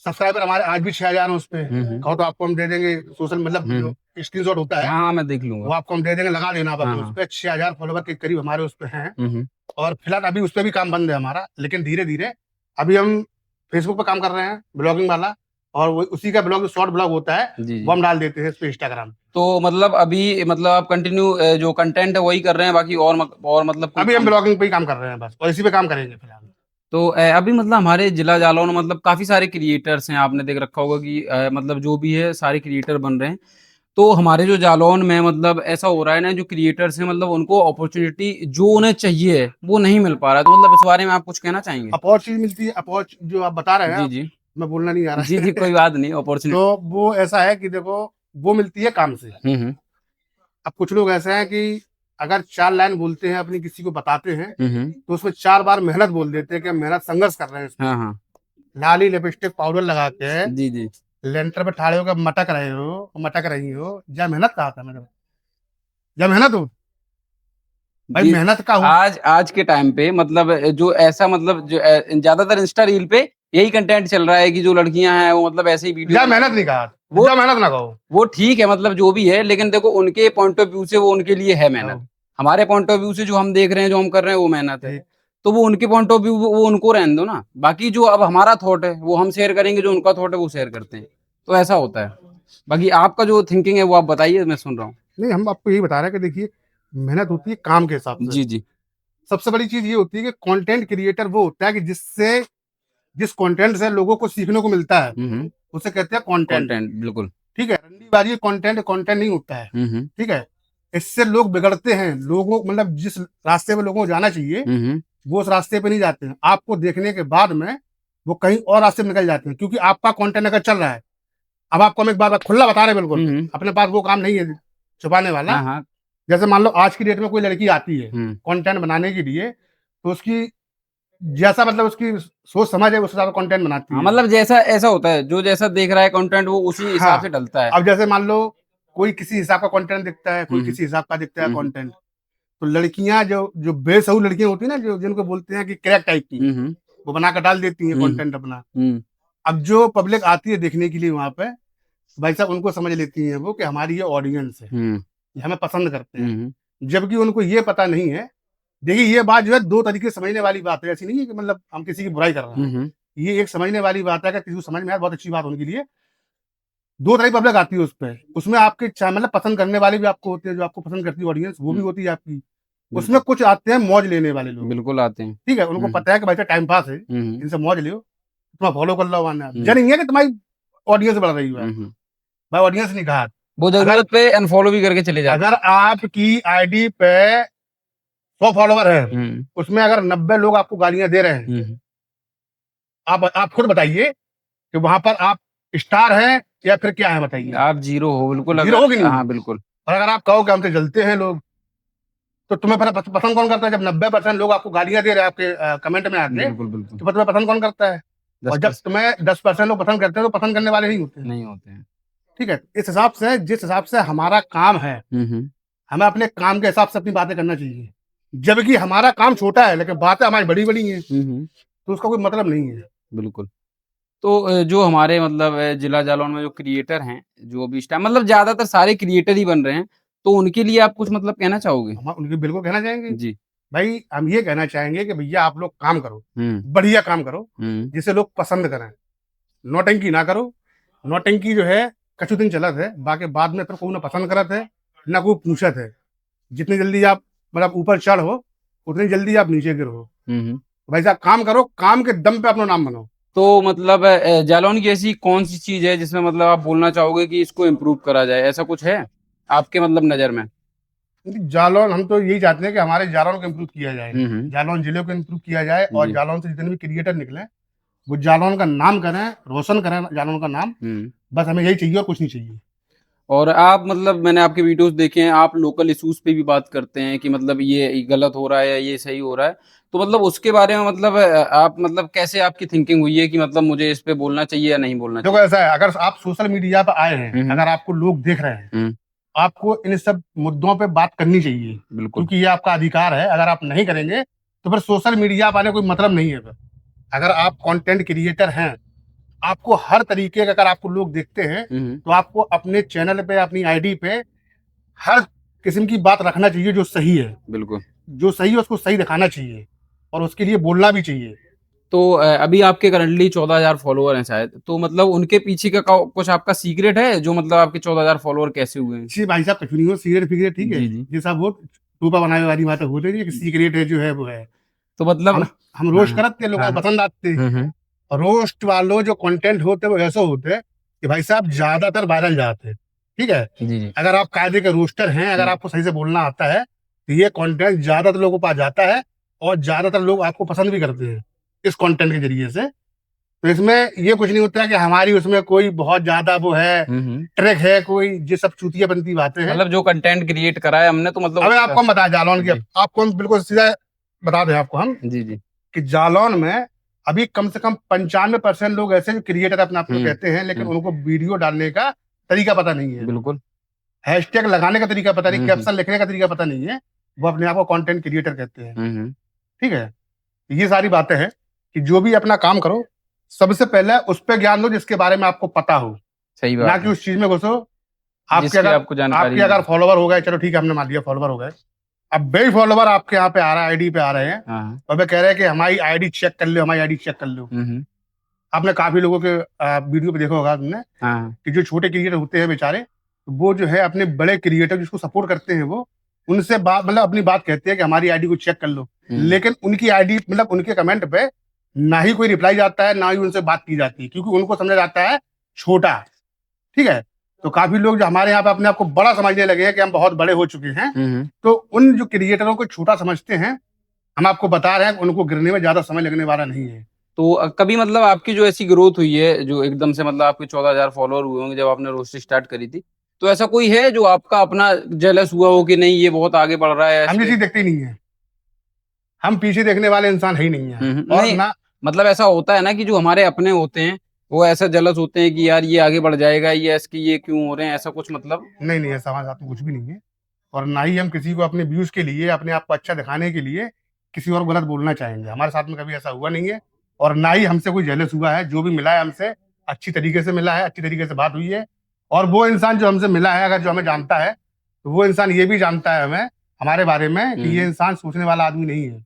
सब्सक्राइबर हमारे आज भी 6000 हैं उसपे। हुँ, हुँ। कहो तो आपको हम दे देंगे सोशल मतलब हुँ, जो हुँ। स्क्रीनशॉट होता है, हाँ, हाँ, मैं देख लूँगा। वो आपको हम दे देंगे, लगा देना आप हाँ, अपने हाँ। उसपे 6000 फॉलोवर के करीब हमारे उसपे हैं। हुँ, हुँ। और फिलहाल अभी उसपे भी काम बंद है हमारा, लेकिन धीरे-धीरे अभी हम फेसबुक पे काम कर रहे हैं ब्लॉगिंग वाला, और वो उसी का ब्लॉग, जो शॉर्ट ब्लॉग होता है जी, जी। वो हम डाल देते हैं इस पे इंस्टाग्राम। तो मतलब अभी मतलब आप कंटिन्यू जो कंटेंट है वही कर रहे हैं, बाकी और मतलब कोई अभी हम काम? ब्लॉगिंग पे ही काम कर रहे हैं बस, और इसी पे काम करेंगे फिलहाल। तो अभी मतलब हमारे जिला जालौन में मतलब काफ़ी सारे क्रिएटर्स हैं, आपने देख रखा होगा कि मतलब जो भी है सारे क्रिएटर बन रहे हैं। तो हमारे जो जालौन में मतलब ऐसा हो रहा है ना, जो क्रिएटर्स हैं मतलब उनको अपॉर्चुनिटी जो उन्हें चाहिए वो नहीं मिल पा रहा है। तो मतलब इस बारे में आप कुछ कहना चाहेंगे? अपॉर्चुनिटी मिलती है, जो आप बता रहे जी, हैं, जी। मैं बोलना नहीं आ जी, रहा जी, है कोई बात नहीं, अपॉर्चुनिटी। तो वो ऐसा है कि देखो, वो मिलती है काम से। हुँ, हुँ। अब कुछ लोग ऐसे हैं कि अगर 4 लाइन बोलते हैं, अपनी किसी को बताते हैं, हुँ, हुँ। तो उसमें 4 बार मेहनत बोल देते हैं कि हम मेहनत संघर्ष कर रहे हैं इसमें। हाँ, हाँ। लाली लिपस्टिक पाउडर लगा के जी, जी। लेंटर पे ठाड़े होकर मटक रही हो, जा मेहनत कहा था मैंने, जा मेहनत हो भाई, जी, मेहनत का हो। आज आज के टाइम पे मतलब जो ऐसा मतलब जो ज़्यादातर इंस्टा रील पे यही कंटेंट चल रहा है कि जो लड़कियाँ हैं वो मतलब ऐसे ही वीडियो जा बना मेहनत रही नहीं हैं। कहा, वो जा मेहनत ना कहो। वो ठीक है मतलब जो भी है, लेकिन देखो उनके पॉइंट ऑफ व्यू से वो उनके लिए है मेहनत। हाँ, हमारे पॉइंट ऑफ व्यू से जो हम देख रहे हैं, जो हम कर रहे हैं वो मेहनत है। ठीक। तो वो उनके पॉइंट ऑफ व्यू वो उनको रहने दो ना। बाकी जो अब हमारा थॉट है वो हम शेयर करेंगे, जो उनका थॉट है वो शेयर करते हैं। तो ऐसा होता है। बाकी आपका जो थिंकिंग है वो आप बताइए, मैं सुन रहा हूँ। नहीं, हम आपको यही बता रहे हैं कि देखिए, मेहनत होती है काम के हिसाब से। जी, जी। सबसे बड़ी चीज ये होती है कि कंटेंट क्रिएटर वो होता है कि जिस कंटेंट से लोगों को सीखने को मिलता है, हुँ, हुँ। उसे कहते हैं कंटेंट। कंटेंट बिल्कुल। ठीक है, रंडीबाजी कंटेंट कंटेंट नहीं होता है। हुँ, हुँ। ठीक है, इससे लोग बिगड़ते हैं। लोगों मतलब जिस रास्ते पे लोगों को जाना चाहिए, हुँ, हुँ। वो उस रास्ते पे नहीं जाते हैं। आपको देखने के बाद में वो कहीं और रास्ते में निकल जाते हैं, क्योंकि आपका कंटेंट अगर चल रहा है। अब आपको हम एक बात खुला बता रहे हैं, बिल्कुल हुँ, हुँ। अपने पास वो काम नहीं है छुपाने वाला। हाँ, हाँ। जैसे मान लो आज की डेट में कोई लड़की आती है हुँ। कंटेंट बनाने के लिए, तो उसकी जैसा मतलब उसकी सोच समझ है, उस हिसाब से कंटेंट बनाती हाँ, है वो। मतलब जैसा ऐसा होता है, जो जैसा देख रहा है कंटेंट वो उसी हिसाब से हाँ, ढलता है। अब जैसे मान लो कोई किसी हिसाब का कंटेंट दिखता है, कोई हुँ, हुँ। किसी हिसाब का दिखता है हुँ, हुँ। कंटेंट। तो लड़कियां जो जो बेसहू लड़कियां होती है ना, जो जिनको बोलते हैं कि क्रैक टाइप की, हुँ, हुँ। वो बना कर डाल देती हैं हुँ, कंटेंट अपना। हुँ। अब जो पब्लिक आती है देखने के लिए वहां पे, भाई साहब उनको समझ लेती हैं वो कि हमारी ये ऑडियंस है, हुँ, ये हमें पसंद करते हुँ, हैं। हुँ। जबकि उनको ये पता नहीं है। देखिए, ये बात जो है दो तरीके से समझने वाली बात है, ऐसी नहीं है कि मतलब हम किसी की बुराई कर रहे हुँ, हैं। हुँ। ये एक समझने वाली बात है कि किसी को समझ में आए, बहुत अच्छी बात होने के लिए। दो तरह की पब्लिक आती है उस पे, उसमें आपके मतलब पसंद करने वाले भी आपको होते हैं, जो आपको पसंद करती है ऑडियंस, वो भी हुँ, होती है आपकी। उसमें बिल्कुल, कुछ आते हैं मौज लेने वाले लोग। बिल्कुल आते हैं। ठीक है, उनको हुँ, हुँ। पता है कि भाई साहब टाइम पास है, हुँ, हुँ। इनसे मौज लियो, तुम्हें फॉलो कर लो, वरना हुँ, जन नहीं है कि तुम्हारी ऑडियंस बढ़ रही है। हुँ, हुँ। भाई ऑडियंस नहीं कहा। वो अगर ज़रूरत पे अनफ़ॉलो भी करके चले जाते अगर आपकी आईडी पे 100 फॉलोवर है, हैं। हुँ, उसमें अगर 90 लोग आपको गालियां दे रहे हैं, हुँ, हुँ। आप खुद बताइए कि वहां पर आप स्टार हैं या फिर क्या है, बताइए। आप ज़ीरो हो बिल्कुल जीरो अगर हो कि नहीं हाँ, हो? बिल्कुल। और अगर आप कहो कि हमसे जलते हैं लोग, तो तुम्हें पसंद कौन करता है? जब 90% लोग आपको गालियां दे रहे हैं आपके कमेंट में आके, बिल्कुल, बिल्कुल। तो तुम्हें पसंद कौन करता है? और जब 10% तुम्हें 10% लोग पसंद करते हैं, तो पसंद करने वाले नहीं होते हैं। नहीं होते हैं। ठीक है, इस हिसाब से, जिस हिसाब से हमारा काम है, हुँ, हुँ। हमें अपने काम के हिसाब से अपनी बातें करना चाहिए। जबकि हमारा काम छोटा है, लेकिन बातें हमारी बड़ी बड़ी हैं, हुँ, हुँ। तो उसका कोई मतलब नहीं है। बिल्कुल। तो जो हमारे मतलब जिला जालौन में जो क्रिएटर हैं, जो अभी इस टाइम मतलब ज़्यादातर सारे क्रिएटर ही बन रहे हैं, तो उनके लिए आप कुछ मतलब कहना चाहोगे? हम उनके बिल्कुल कहना चाहेंगे, जी। भाई हम ये कहना चाहेंगे कि भैया आप लोग काम करो, हुँ, बढ़िया काम करो, हुँ, जिसे लोग पसंद करें। नौटंकी ना करो। नौटंकी जो है कछु दिन चलत है, बाकी बाद में तो कोई ना पसंद करत है, ना कोई पूछत है। जितनी जल्दी आप मतलब ऊपर चढ़ हो, उतनी जल्दी आप नीचे गिरो। हुँ, हुँ। भाई साहब काम करो, काम के दम पे अपना नाम बनाओ। तो मतलब जालौन की ऐसी कौन-सी चीज़ है जिसमें मतलब आप बोलना चाहोगे कि इसको इम्प्रूव करा जाए, ऐसा कुछ है? आपके मतलब नज़र में? क्योंकि जालौन, हम तो यही चाहते हैं कि हमारे जालौन को इम्प्रूव किया जाए। हुँ, हुँ। जालौन जिले को इम्प्रूव किया जाए, और जी। जालौन से जितने भी क्रिएटर निकले, वो जालौन का नाम करें, रोशन करें जालौन का नाम। हुँ। बस हमें यही चाहिए और कुछ नहीं चाहिए। और आप मतलब मैंने आपके वीडियोज़ देखे हैं, आप लोकल इश्यूज़ पे भी बात करते हैं कि मतलब ये गलत हो रहा है या ये सही हो रहा है। तो मतलब उसके बारे में मतलब आप मतलब कैसे आपकी थिंकिंग हुई है कि मतलब मुझे इस पे बोलना चाहिए या नहीं बोलना देखो चाहिए? ऐसा है, अगर आप सोशल मीडिया पर आए हैं, हुँ, हुँ। अगर आपको लोग देख रहे हैं, हुँ, आपको इन सब मुद्दों पे बात करनी चाहिए, बिल्कुल। क्योंकि ये आपका अधिकार है। अगर आप नहीं करेंगे, तो फिर सोशल मीडिया पर आने कोई मतलब नहीं है फिर। अगर आप कंटेंट क्रिएटर हैं, आपको हर तरीके का, अगर आपको लोग देखते हैं, हुँ, हुँ। तो आपको अपने चैनल पे, अपनी आईडी पे हर किस्म की बात रखना चाहिए जो सही है। बिल्कुल। जो सही है उसको सही दिखाना चाहिए, और उसके लिए बोलना भी चाहिए। तो अभी आपके करंटली 14,000 फॉलोवर हैं शायद, तो मतलब उनके पीछे का कुछ आपका सीक्रेट है जो मतलब आपके 14,000 फॉलोवर कैसे हुए हैं? जी भाई साहब, कुछ नहीं हो, सीक्रेट फिक्रेट ठीक है, जी, जी। ये सब वो टूपा बनाने वाली बातें होती है, सीक्रेट है जो है वो है। तो मतलब हम हाँ, रोस्ट हाँ। करते लोगों हाँ, को हाँ। पसंद आते। हुँ, हुँ। रोस्ट वालों जो कंटेंट होते हैं वो ऐसे होते हैं कि भाई साहब ज्यादातर वायरल जाते हैं, ठीक है। जी, जी। अगर आप कायदे के रोस्टर हैं, अगर हुँ। आपको सही से बोलना आता है, तो ये कंटेंट ज्यादातर लोगों के पास जाता है और ज्यादातर लोग आपको पसंद भी करते हैं इस कंटेंट के जरिए से। तो इसमें ये कुछ नहीं होता है कि हमारी उसमें कोई बहुत ज्यादा वो है, हुँ, हुँ। ट्रैक है कोई, ये सब चूतिया बनती बातें हैं। मतलब जो कंटेंट क्रिएट करा है हमने तो मतलब अब आपको हम बताया जालौन की, जी। आपको हम बिल्कुल सीधा बता दें आपको हम जी, जी। कि जालौन में अभी कम से कम 95% लोग ऐसे जो क्रिएटर अपने आप को हुँ, कहते हैं, लेकिन हुँ। उनको वीडियो डालने का तरीका पता नहीं है, बिल्कुल। हैशटैग लगाने का तरीका पता नहीं, हुँ, हुँ। कैप्शन लिखने का तरीका पता नहीं है। वो अपने आप को कंटेंट क्रिएटर कहते हैं, हुँ, हुँ। ठीक है। ये सारी बातें हैं कि जो भी अपना काम करो, सबसे पहले उस पे ज्ञान लो जिसके बारे में आपको पता हो, सही ना बात कि है। उस चीज में घुसो। आपके जिसकी अगर आपको जानकारी आपके नहीं अगर है। फॉलोवर हो गए, चलो ठीक है, हमने मान लिया फॉलोवर हो गए, अब बे फॉलोवर आपके यहाँ पे आ रहा है, आईडी पे आ रहे हैं, हाँ, हाँ। और वे कह रहे हैं कि हमारी आईडी चेक कर लो, हमारी आईडी चेक कर लो। हुँ, हुँ। आपने काफी लोगों के वीडियो पे देखा होगा तुमने हाँ, हाँ। कि जो छोटे क्रिएटर होते हैं बेचारे, वो जो है अपने बड़े क्रिएटर जिसको सपोर्ट करते हैं, वो उनसे बात मतलब अपनी बात कहते हैं कि हमारी आईडी को चेक कर लो, हुँ। लेकिन उनकी आईडी मतलब उनके कमेंट पे ना ही कोई रिप्लाई जाता है, ना ही उनसे बात की जाती है, क्योंकि उनको समझा जाता है छोटा, ठीक है। तो काफी लोग जो हमारे यहाँ पे अपने आप को बड़ा समझने लगे हैं कि हम बहुत बड़े हो चुके हैं, हुँ, हुँ। तो उन जो क्रिएटरों को छोटा समझते हैं, हम आपको बता रहे हैं कि उनको गिरने में ज्यादा समय लगने वाला नहीं है। तो कभी मतलब आपकी जो ऐसी ग्रोथ हुई है, जो एकदम से मतलब आपके 14,000 फॉलोवर हुए होंगे जब आपने रोस्टिंग स्टार्ट करी थी, तो ऐसा कोई है जो आपका अपना जेलस हुआ हो कि नहीं ये बहुत आगे बढ़ रहा है हम ये ऐसे? चीज देखते ही नहीं है, हम पीछे देखने वाले इंसान है ही नहीं है, हुँ, हुँ। और नहीं, ना। मतलब ऐसा होता है ना कि जो हमारे अपने होते हैं, वो ऐसा जेलस होते हैं कि यार ये आगे बढ़ जाएगा, ये इसके ये क्यों हो रहे हैं, ऐसा कुछ मतलब? नहीं नहीं, ऐसा हमारे साथ में कुछ भी नहीं है, और ना ही हम किसी को अपने व्यूज के लिए, अपने आप को अच्छा दिखाने के लिए किसी और को गलत बोलना चाहेंगे। हमारे साथ में कभी ऐसा हुआ नहीं है, और ना ही हमसे कोई जेलस हुआ है। जो भी मिला है हमसे अच्छी तरीके से मिला है, अच्छी तरीके से बात हुई है। और वो इंसान जो हमसे मिला है, अगर जो हमें जानता है, तो वो इंसान ये भी जानता है हमें, हमारे बारे में, कि ये हुँ, इंसान सोचने वाला आदमी नहीं है।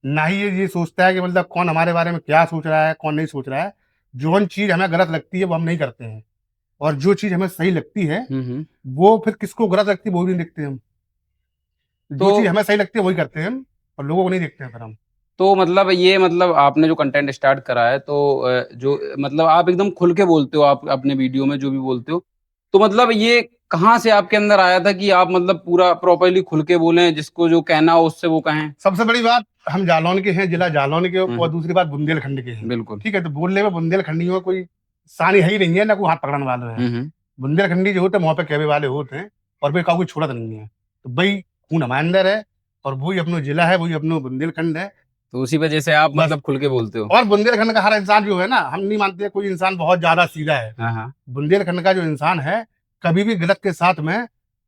ना ही ये सोचता है कि मतलब कौन हमारे बारे में क्या सोच रहा है, कौन नहीं सोच रहा है। जो चीज हमें गलत लगती है वो हम नहीं करते हैं, और जो चीज हमें सही लगती है, हुँ, हुँ। वो फिर किसको गलत लगती है वो भी नहीं देखते हम। तो जो चीज हमें सही लगती है वही करते हैं हम, और लोगों को नहीं देखते हैं फिर हम। तो मतलब ये मतलब आपने जो कंटेंट स्टार्ट करा है तो जो मतलब आप एकदम खुल के बोलते हो आप अपने वीडियो में जो भी बोलते हो। तो मतलब ये कहाँ से आपके अंदर आया था कि आप मतलब पूरा प्रॉपर्ली खुल के बोलें, जिसको जो कहना हो उससे वो कहें? सबसे बड़ी बात, हम जालौन के हैं, जिला जालौन के, हुँ, और हुँ। दूसरी बात बुंदेलखंड के हैं, बिल्कुल। ठीक है। तो बोलने में बुंदेलखंडियों में कोई सानी है ही नहीं है, ना कोई हाथ पकड़ने वाले हैं। हुँ, हुँ। बुंदेलखंडी जो होते हैं मुँह पे कहने वाले होते हैं, और फिर काऊ कोई छोड़त नहीं है। तो भाई खून हमारे अंदर है, और वही अपनो जिला है, वही अपनो बुंदेलखंड है, तो उसी वजह से आप बस। मतलब खुल के बोलते हो। और बुंदेलखंड का हर इंसान जो है ना, हम नहीं मानते कोई इंसान बहुत ज्यादा सीधा है। हाँ, हाँ। बुंदेलखंड का जो इंसान है, कभी भी गलत के साथ में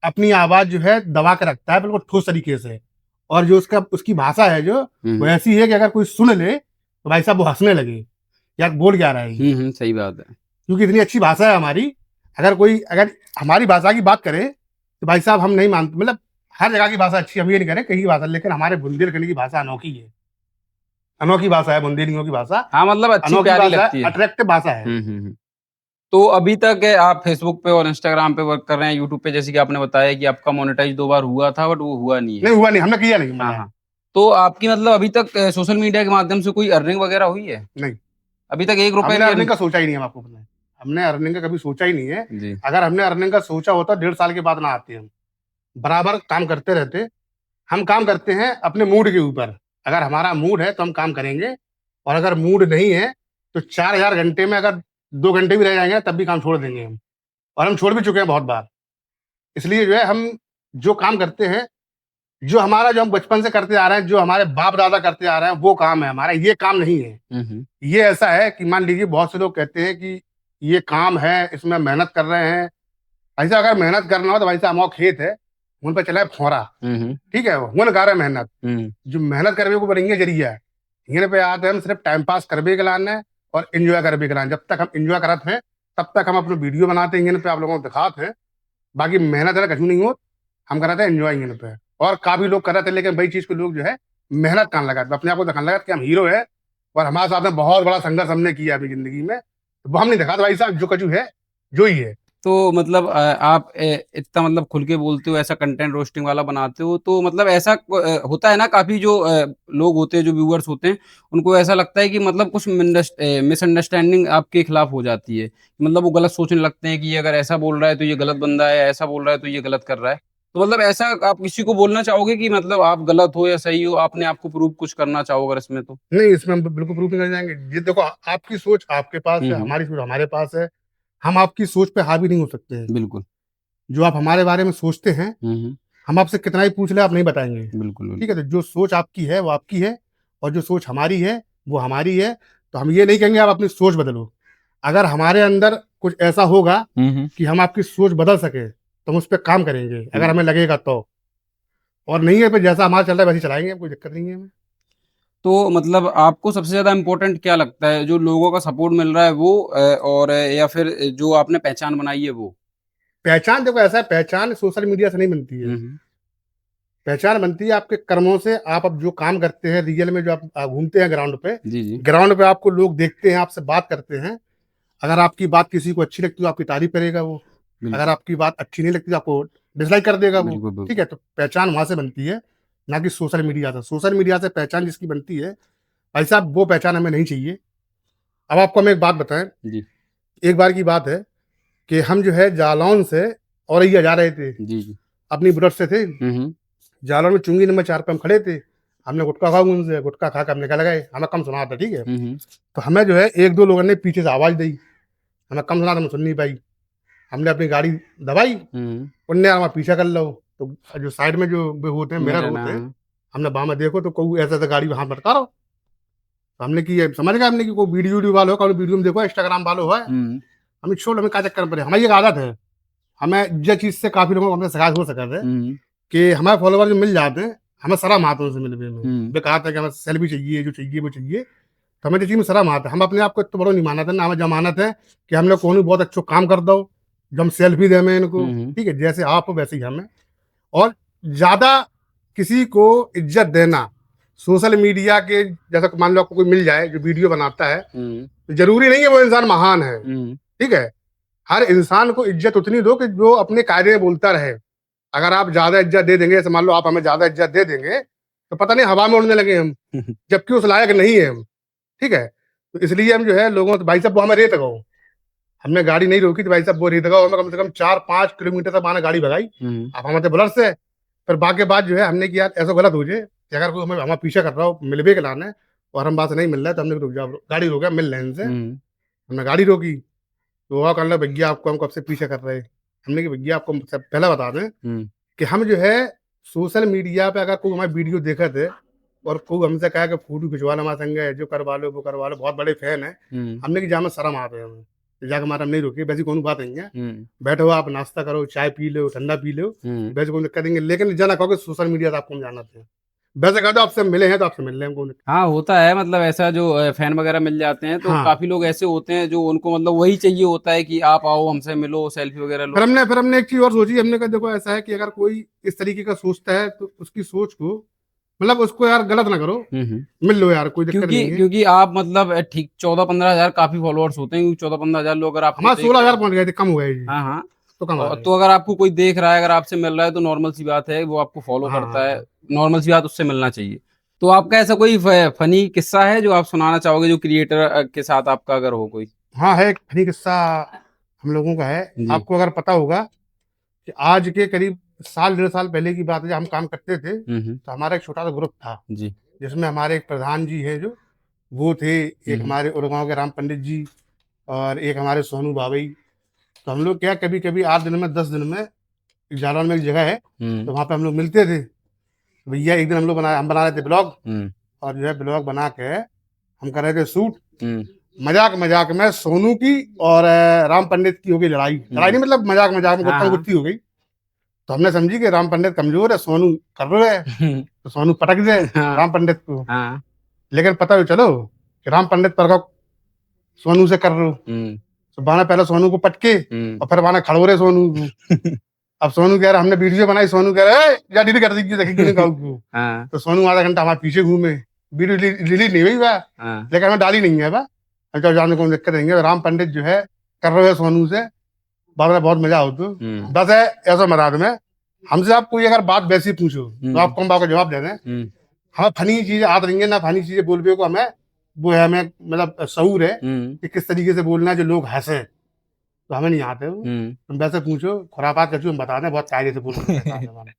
अपनी आवाज जो है दबा के रखता है, बिल्कुल ठोस तरीके से। और जो उसका उसकी भाषा है जो, हुँ, वो हुँ। ऐसी है कि अगर कोई सुन ले तो भाई साहब वो हंसने लगे, यार बोल क्या रहा है ये। हुँ, हुँ। सही बात है। क्योंकि इतनी अच्छी भाषा है हमारी। अगर हमारी भाषा की बात करें, तो भाई साहब हम नहीं मानते, मतलब हर जगह की भाषा अच्छी, हम ये नहीं करें कहीं की भाषा, लेकिन हमारे बुंदेलखंड की भाषा अनोखी है। अनोखी भाषा है बुंदेलियों की भाषा, हाँ, मतलब अच्छी अनोखी प्यारी भाषा है, लगती है। अट्रैक्टिव भाषा है। हुँ, हुँ, हुँ। तो अभी तक आप फ़ेसबुक पे और इंस्टाग्राम पे वर्क कर रहे हैं, यूट्यूब पे जैसे कि आपने बताया कि आपका मोनेटाइज़ 2 बार हुआ था बट वो हुआ नहीं है। नहीं हुआ नहीं, हमने किया नहीं हाँ, मजाक। हाँ। तो आपकी मतलब अभी तक सोशल मीडिया के माध्यम से कोई अर्निंग वगैरह हुई है? नहीं, अभी तक ₹1 हमने भी अर्निंग अर्न का सोचा ही नहीं है, हम आपको बताएं। हमने अर्निंग का कभी सोचा ही नहीं है। जी। अगर हमने अर्निंग का सोचा होता 1.5 साल के बाद ना आते हम। बराबर काम करते रहते। हम काम करते हैं अपने मूड के ऊपर। अगर हमारा मूड है तो हम काम करेंगे, और अगर मूड नहीं है तो 4000 घंटे में अगर 2 घंटे भी रह जाएंगे तब भी काम छोड़ देंगे हम, और हम छोड़ भी चुके हैं बहुत बार। इसलिए जो है हम जो काम करते हैं, जो हम बचपन से करते आ रहे हैं, जो हमारे बाप दादा करते आ रहे हैं, वो काम है हमारा, ये काम नहीं है। हुँ, हुँ। ये ऐसा है कि मान लीजिए बहुत से लोग कहते हैं कि ये काम है, इसमें मेहनत कर रहे हैं। ऐसा अगर मेहनत करना हो तो भाई साहब हमारा खेत है, उन पे चला है फोरा, हुँ, हुँ। ठीक है, हुन कार है मेहनत। हुँ। जो मेहनत करबे को बनेंगे जरिया है। हिंगने पे आते हम सिर्फ टाइम पास करबे के लाने, और एंजॉय करबे के लाने। जब तक हम एंजॉय करत हैं, तब तक हम अपने वीडियो बनाते हैं, हिंगने पे आप लोगों को दिखाते हैं। बाकी मेहनत है कछु नहीं हो, हम कराते हैं एंजॉय हिंगने पे। और काफी लोग कर रहे थे, लेकिन वही चीज को लोग जो है मेहनत करने लगा, अपने आप को दिखाने लगा कि हम हीरो है, और हमारे साथ में बहुत बड़ा संघर्ष हमने किया अपनी जिंदगी में, तो वो हम नहीं दिखाते भाई साहब, जो कछु है जो ही है। तो मतलब आप इतना मतलब खुल के बोलते हो, ऐसा कंटेंट रोस्टिंग वाला बनाते हो, तो मतलब ऐसा होता है ना, काफ़ी जो लोग होते हैं, जो व्यूअर्स होते हैं, उनको ऐसा लगता है कि मतलब कुछ मिसअंडरस्टैंडिंग आपके खिलाफ हो जाती है। मतलब वो गलत सोचने लगते हैं कि ये अगर ऐसा बोल रहा है तो ये गलत बंदा है, ऐसा बोल रहा है तो ये गलत कर रहा है। तो मतलब ऐसा आप किसी को बोलना चाहोगे कि मतलब आप गलत हो या सही हो, आपने आपको प्रूव कुछ करना चाहो अगर इसमें तो? नहीं, इसमें हम बिल्कुल प्रूफ नहीं कर जाएंगे। ये देखो, आपकी सोच आपके पास हुँ, है, हुँ। हमारी सोच हमारे पास है। हम आपकी सोच पे हावी नहीं हो सकते हैं। बिल्कुल। जो आप हमारे बारे में सोचते हैं, हुँ, हुँ। हम आपसे कितना ही पूछ ले, आप नहीं बताएंगे। बिल्कुल, ठीक है, बिल्कुल। तो जो सोच आपकी है वो आपकी है, और जो सोच हमारी है वो हमारी है। तो हम ये नहीं कहेंगे आप अपनी सोच बदलो। अगर हमारे अंदर कुछ ऐसा होगा हुँ, हुँ। कि हम आपकी सोच बदल सके, तो हम उस पर काम करेंगे, अगर हुँ। हमें लगेगा तो। और नहीं है, फिर जैसा हमारा चल रहा है वैसे ही चलाएंगे, कोई दिक्कत नहीं है हमें। तो मतलब आपको सबसे ज़्यादा इम्पोर्टेंट क्या लगता है? जो लोगों का सपोर्ट मिल रहा है वो और या फिर जो आपने पहचान बनाई है वो? पहचान देखो ऐसा है, पहचान सोशल मीडिया से नहीं बनती है। हुँ, हुँ। पहचान बनती है आपके कर्मों से। आप अब जो काम करते हैं रियल में, जो आप घूमते हैं ग्राउंड पे, जी, जी। ग्राउंड पे आपको लोग देखते हैं, आपसे बात करते हैं। अगर आपकी बात किसी को अच्छी लगती है तो आपकी तारीफ करेगा वो। अगर बिल्कुल। आपकी बात अच्छी नहीं लगती तो आपको डिसलाइक कर देगा वो। बिल्कुल, ठीक बिल्कुल। है, तो पहचान वहां से बनती है, ना कि सोशल मीडिया से। सोशल मीडिया से पहचान जिसकी बनती है, भाई साहब, वो पहचान हमें नहीं चाहिए। अब आपको हम एक बात बताएं। जी। एक बार की बात है कि हम जो है जालौन से औरैया जा रहे थे, जी, जी। अपनी बुलेट से थे। हुँ, हुँ। जालौन में चुंगी नंबर 4 पे हम खड़े थे। हमने गुटखा खाया उनसे, गुटखा खा के हम निकल गए। हमें कम सुना था, ठीक है। हुँ, हुँ। तो हमें जो है एक दो लोगों ने पीछे से आवाज दी, हमें कम सुना था, हम सुन नहीं पाई। हमने अपनी गाड़ी दबाई, हुँ। उनने हमारा पीछा कर लो। तो जो साइड में जो वो होते हैं, मिरर मेरा होते हैं, नाम हमने बाह में देखो तो कोई ऐसा ऐसा गाड़ी वहां भटका रहा हो। तो हमने की समझ गया, हमने की कोई वीडियो वीडियो वालो है, कोई वीडियो में देखो, इंस्टाग्राम वालो है। हुँ, हमें छोड़, हमें क्या चक्कर में पड़े। हमारी एक आदत है, हमें जिस चीज से काफी लोगों को हमने शिकायत हो सका है हुँ, कि हमारे फॉलोवर जो मिल जाते हैं, हमें शर्म आता है उनसे मिलने में। हुँ, वे कहा था कि हमें सेल्फी चाहिए, जो चाहिए वो चाहिए। तो हमें तो चीज में शर्म आता है। हम अपने आप को इतना बड़ा नहीं मानते ना, हमें जमानत है कि हम लोग कौन बहुत अच्छा काम कर दो, जो हम सेल्फी दे में इनको। हुँ, हुँ, ठीक है, जैसे आप हो वैसे ही हमें। और ज्यादा किसी को इज्जत देना सोशल मीडिया के, जैसा मान लो आपको कोई मिल जाए जो वीडियो बनाता है, हुँ, तो जरूरी नहीं है वो इंसान महान है। हुँ, ठीक है, हर इंसान को इज्जत उतनी दो कि जो अपने कायदे में बोलता रहे। अगर आप ज्यादा इज्जत दे देंगे, जैसे मान लो आप हमें ज्यादा इज्जत दे देंगे, तो पता नहीं हवा में उड़ने लगे हम, जबकि उस लायक नहीं है हम। ठीक है, तो इसलिए हम जो है लोगों, तो भाई साहब वो हमें रेत गो, हमने गाड़ी नहीं रोकी, तो भाई साहब वो रेत गो हमें कम से कम 4-5 किलोमीटर तक माना गाड़ी भगाई। हुँ, अब हमारे बुलर से फिर बाकी बाद जो है हमने किया, ऐसा गलत हो जाए कि अगर कोई हमें हमारा पीछा कर रहा हो, मिलवे के लाना है, और हम बात से नहीं मिल रहा है, तो हमने रुक जाओ, गाड़ी रोका, मिल रहे हैं इनसे। हुँ, हमने गाड़ी रोकी, तो वह कहने लगा, भैया आपको हम कब से पीछे कर रहे हैं। हमने कि भैया आपको सब पहले बता दें हुँ, कि हम जो है सोशल मीडिया पे अगर कोई हमारी वीडियो देखा थे, और कोई हमसे कहा कि फोटो खिंचवा लो हमारे संग, जो करवा लो वो करवा लो, बहुत बड़े फैन है। हुँ, हमने कि जामे शर्म आ रहे हमें, तो जाकर हमारा हम नहीं रुकी, वैसी कौन बात नहीं है। हुँ, बैठो, आप नाश्ता करो, चाय पी लो, ठंडा पी लो, हुँ। वैसे कोई दिक्कत नहीं है। लेकिन जाना कहोगे सोशल मीडिया से आपको हम जाना थे, वैसे कह दो आपसे मिले हैं तो आपसे मिल रहे हैं, हमको नहीं। हाँ, होता है मतलब ऐसा जो फैन वगैरह मिल जाते हैं, तो हाँ, काफ़ी लोग ऐसे होते हैं जो उनको मतलब वही चाहिए होता है कि आप आओ, हमसे मिलो, सेल्फी वगैरह लो। फिर हमने एक चीज और सोची। हमने कहा देखो ऐसा है कि अगर कोई इस तरीके का सोचता है, तो उसकी सोच को, मतलब उसको यार गलत ना करो, हुँ, हुँ। मिल लो यार, कोई दिक्कत क्योंकि नहीं है। क्योंकि आप मतलब ठीक 14-15 हज़ार काफ़ी फॉलोअर्स होते हैं, क्योंकि 14-15 हज़ार लोग अगर आपको हमारे देख सोलह रहे हजार हैं। पहुंच गए थे, कम हुए जी, हाँ, हाँ। तो कम आ और रहे तो हैं। अगर आपको कोई देख रहा है, अगर आपसे मिल रहा है तो नॉर्मल सी बात है, वो आपको फॉलो हाँ, करता हाँ, है, हाँ। नॉर्मल सी बात उससे मिलना चाहिए। तो आपका ऐसा कोई फनी किस्सा है जो आप सुनाना चाहोगे, जो क्रिएटर के साथ आपका अगर हो कोई? हाँ, है एक फनी किस्सा हम लोगों का है। जी। आपको अगर पता होगा कि आज के करीब साल 1.5 साल पहले की बात है, जब हम काम करते थे, हुँ, हुँ। तो हमारा एक छोटा सा ग्रुप था, जी। जिसमें हमारे एक प्रधान जी हैं जो, वो थे, हुँ, एक हुँ। हमारे उड़गांव के राम पंडित जी, और एक हमारे सोनू बाबई। तो हम लोग क्या, कभी कभी 8 दिन में 10 दिन में जालौन में एक जगह है, हुँ, तो वहाँ पे हम लोग मिलते थे। भैया एक दिन हम बना रहे थे ब्लॉग, हुँ, और जो है ब्लॉग बना के हम कर रहे थे शूट। हुँ, मजाक मजाक में सोनू की और राम पंडित की हो गई लड़ाई। लड़ाई हुँ। नहीं, मतलब मजाक मजाक में हाँ, गुत्ता हाँ। गुत्ती हो गई। तो हमने समझी कि राम पंडित कमजोर है, सोनू कर रहे है, तो सोनू पटक दे हाँ, राम पंडित को। हाँ। लेकिन पता है चलो कि राम पंडित पर का सोनू से कर रहे हो। हुँ, तो बाना पहले सोनू को पटके, हुँ। और फिर बाना खड़ो रहे सोनू को। अब सोनू कह रहा, हमने वीडियो बनाई, सोनू कह रहा है, जा डिलीट कर दीजिए, देखेगी नहीं कहूँ को। हाँ। तो सोनू आधा घंटा हमारे पीछे घूमे। वीडियो रिलीज नहीं हुई बा, हाँ, लेकिन हमें डाली नहीं है बा। अच्छा जाने को दिक्कत नहीं है। राम पंडित जो है कर रहे हैं सोनू से, बात में बहुत मजा होता है। बस है ऐसा मराद में हमसे आप कोई अगर बात वैसी पूछो तो आप कम बात का जवाब दे दें। हमें फनी चीजें आत नहीं है ना, फनी चीजें बोल पे को हमें वो है, हमें मतलब शऊर है कि किस तरीके से बोलना है जो लोग हंसे, तो हमें नहीं आते वो। तुम वैसे पूछो खुरापात कर, हम बता दें बहुत कायदे से बोलते हैं।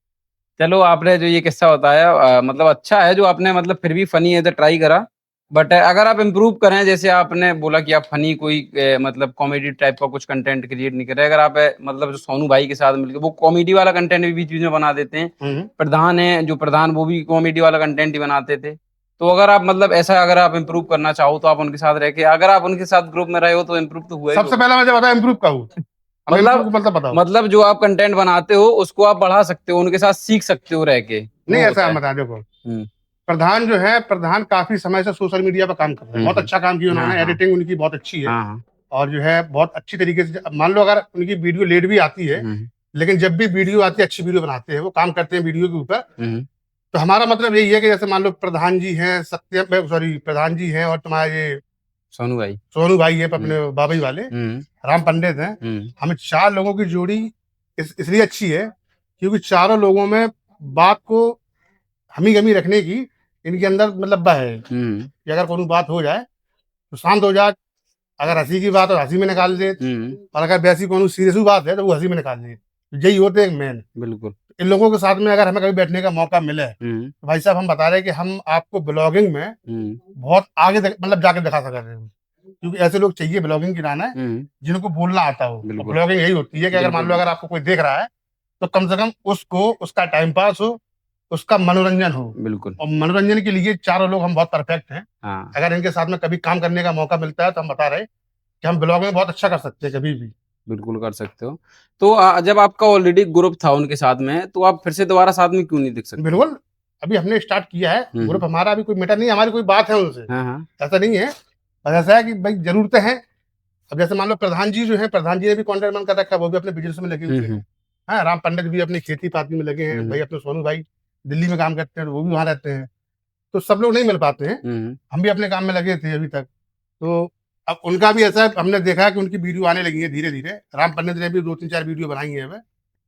चलो आपने जो ये किस्सा बताया मतलब अच्छा है जो आपने मतलब फिर भी फनी है तो ट्राई करा। बट अगर आप इम्प्रूव करें, जैसे आपने बोला कि आप फनी कोई मतलब कॉमेडी टाइप का कुछ कंटेंट क्रिएट नहीं कर रहे, अगर आप मतलब जो सोनू भाई के साथ मिलकर वो कॉमेडी वाला कंटेंट भी बीच बीच में बना देते हैं। प्रधान है जो प्रधान, वो भी कॉमेडी वाला कंटेंट ही बनाते थे। तो अगर आप मतलब ऐसा अगर आप इम्प्रूव करना चाहो तो आप उनके साथ रह के, अगर आप उनके साथ ग्रुप में रहे हो तो इम्प्रूव तो हुआ ही सबसे होगा। पहला मुझे बताया इम्प्रूव का हूँ, मतलब बताओ। मतलब जो आप कंटेंट बनाते हो उसको आप बढ़ा सकते हो, उनके साथ सीख सकते हो रह के, नहीं वो ऐसा होता हम है। बता देखो, प्रधान जो है, प्रधान काफी समय से सोशल मीडिया पर काम कर रहे हैं, बहुत अच्छा काम किया हाँ, उन्होंने, हाँ, एडिटिंग उनकी बहुत अच्छी है। हाँ, और जो है बहुत अच्छी तरीके से, अब मान लो अगर उनकी वीडियो लेट भी आती है, लेकिन जब भी वीडियो आती है अच्छी वीडियो बनाते हैं, वो काम करते हैं वीडियो के ऊपर। तो हमारा मतलब यही है कि जैसे मान लो प्रधान जी हैं, सत्यम सॉरी प्रधान जी हैं, और तुम्हारे ये सोनू भाई है अपने बाबई वाले, राम पंडित हैं, हमें चार लोगों की जोड़ी इसलिए अच्छी है क्योंकि चारों लोगों में बात को हमी गमी रखने की इनके अंदर मतलब बह है कि अगर कोई बात हो जाए तो शांत हो जाए, अगर हंसी की बात हो हंसी में निकाल दे, और अगर वैसी कोई सीरियस बात है तो वो हंसी में निकाल दे। यही होते हैं मेन। बिल्कुल। इन लोगों के साथ में अगर हमें कभी बैठने का मौका मिले तो भाई साहब हम बता रहे हैं कि हम आपको ब्लॉगिंग में बहुत आगे मतलब जाके दिखा सकते हैं, क्योंकि ऐसे लोग चाहिए ब्लॉगिंग की लाना है जिनको बोलना आता हो। और ब्लॉगिंग यही होती है कि अगर मान लो अगर आपको कोई देख रहा है तो कम से कम उसको उसका टाइम पास हो, उसका मनोरंजन हो। बिल्कुल। और मनोरंजन के लिए चारों लोग हम बहुत परफेक्ट हैं। हाँ, अगर इनके साथ में कभी काम करने का मौका मिलता है तो हम बता रहे कि हम ब्लॉग में बहुत अच्छा कर सकते हैं कभी भी। बिल्कुल कर सकते हो। तो जब आपका ऑलरेडी ग्रुप था उनके साथ में, तो आप फिर से दोबारा साथ में क्यों नहीं दिख सकते? बिल्कुल, अभी हमने स्टार्ट किया है ग्रुप, हमारा अभी कोई मैटर नहीं है, हमारी कोई बात है उनसे, हाँ, हाँ। ऐसा नहीं है। बस ऐसा है कि भाई जरूरतें हैं। अब जैसे मान लो प्रधान जी जो है, प्रधान जी ने भी कॉन्ट्रैक्ट बंद कर रखा है, वो भी अपने बिजनेस में लगे हुए हैं। हाँ, राम पंडित भी अपनी खेती पाती में लगे हैं, भाई अपने सोनू भाई दिल्ली में काम करते हैं, वो भी वहां रहते हैं। तो सब लोग नहीं मिल पाते हैं, हम भी अपने काम में लगे थे अभी तक। तो अब उनका भी ऐसा है, हमने देखा है कि उनकी वीडियो आने लगी है धीरे धीरे। राम पंडित ने भी 2-3-4 वीडियो बनाई है हमें,